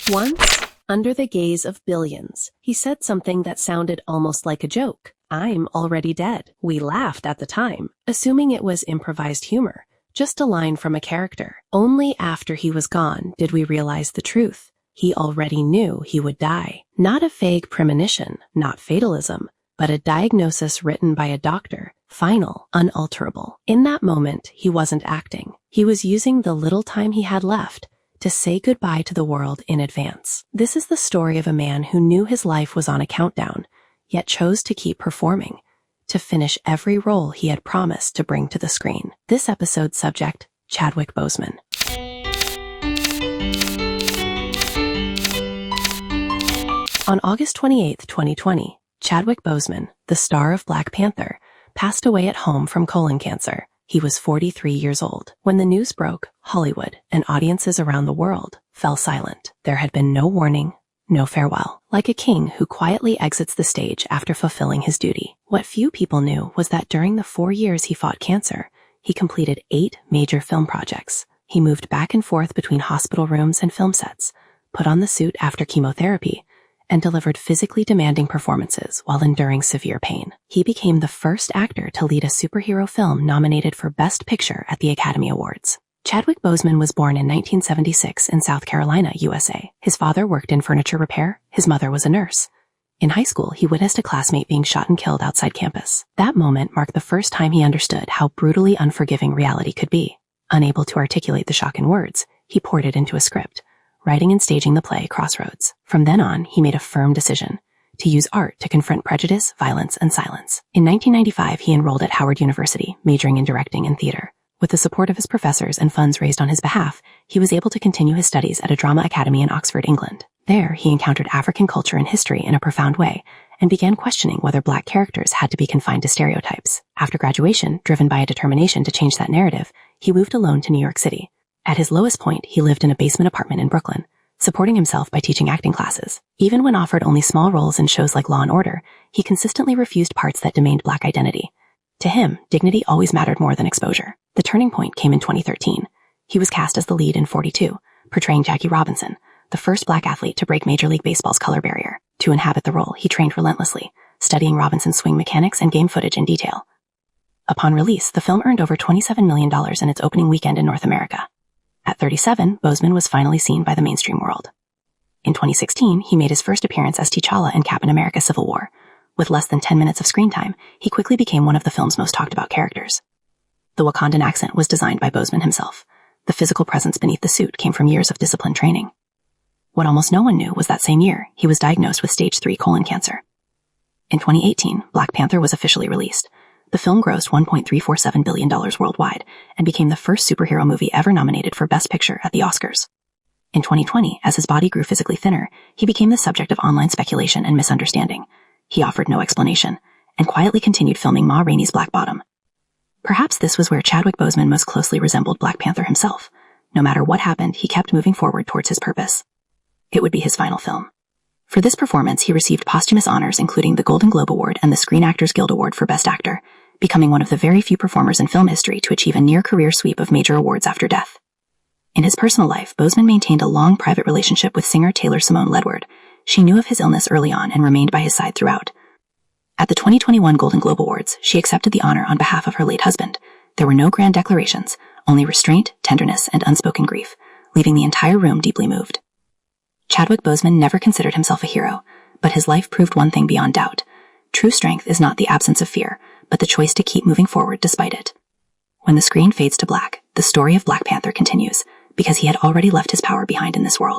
Once, under the gaze of billions, he said something that sounded almost like a joke. "I'm already dead." We laughed at the time, assuming it was improvised humor, just a line from a character. Only after he was gone did we realize the truth. He already knew he would die. Not a vague premonition, not fatalism, but a diagnosis written by a doctor, final, unalterable. In that moment, he wasn't acting. He was using the little time he had left to say goodbye to the world in advance. This is the story of a man who knew his life was on a countdown, yet chose to keep performing, to finish every role he had promised to bring to the screen. This episode's subject, Chadwick Boseman. On August 28, 2020, Chadwick Boseman, the star of Black Panther, passed away at home from colon cancer. He was 43 years old. When the news broke, Hollywood and audiences around the world fell silent. There had been no warning, no farewell. Like a king who quietly exits the stage after fulfilling his duty. What few people knew was that during the 4 years he fought cancer, he completed 8 major film projects. He moved back and forth between hospital rooms and film sets, put on the suit after chemotherapy, and delivered physically demanding performances while enduring severe pain. He became the first actor to lead a superhero film nominated for Best Picture at the Academy Awards. Chadwick Boseman was born in 1976 in South Carolina, USA. His father worked in furniture repair, his mother was a nurse. In high school, he witnessed a classmate being shot and killed outside campus. That moment marked the first time he understood how brutally unforgiving reality could be. Unable to articulate the shock in words, he poured it into a script, writing and staging the play Crossroads. From then on, he made a firm decision to use art to confront prejudice, violence, and silence. In 1995, he enrolled at Howard University, majoring in directing and theater. With the support of his professors and funds raised on his behalf, he was able to continue his studies at a drama academy in Oxford, England. There, he encountered African culture and history in a profound way and began questioning whether Black characters had to be confined to stereotypes. After graduation, driven by a determination to change that narrative, he moved alone to New York City. At his lowest point, he lived in a basement apartment in Brooklyn, supporting himself by teaching acting classes. Even when offered only small roles in shows like Law & Order, he consistently refused parts that demeaned Black identity. To him, dignity always mattered more than exposure. The turning point came in 2013. He was cast as the lead in 42, portraying Jackie Robinson, the first Black athlete to break Major League Baseball's color barrier. To inhabit the role, he trained relentlessly, studying Robinson's swing mechanics and game footage in detail. Upon release, the film earned over $27 million in its opening weekend in North America. At 37, Boseman was finally seen by the mainstream world. In 2016, he made his first appearance as T'Challa in Captain America: Civil War. With less than 10 minutes of screen time, he quickly became one of the film's most talked about characters. The Wakandan accent was designed by Boseman himself. The physical presence beneath the suit came from years of disciplined training. What almost no one knew was that same year, he was diagnosed with stage 3 colon cancer. In 2018, Black Panther was officially released. The film grossed $1.347 billion worldwide and became the first superhero movie ever nominated for Best Picture at the Oscars. In 2020, as his body grew physically thinner, he became the subject of online speculation and misunderstanding. He offered no explanation, and quietly continued filming Ma Rainey's Black Bottom. Perhaps this was where Chadwick Boseman most closely resembled Black Panther himself. No matter what happened, he kept moving forward towards his purpose. It would be his final film. For this performance, he received posthumous honors including the Golden Globe Award and the Screen Actors Guild Award for Best Actor, becoming one of the very few performers in film history to achieve a near-career sweep of major awards after death. In his personal life, Boseman maintained a long private relationship with singer Taylor Simone Ledward. She knew of his illness early on and remained by his side throughout. At the 2021 Golden Globe Awards, she accepted the honor on behalf of her late husband. There were no grand declarations, only restraint, tenderness, and unspoken grief, leaving the entire room deeply moved. Chadwick Boseman never considered himself a hero, but his life proved one thing beyond doubt. True strength is not the absence of fear, but the choice to keep moving forward despite it. When the screen fades to black, the story of Black Panther continues, because he had already left his power behind in this world.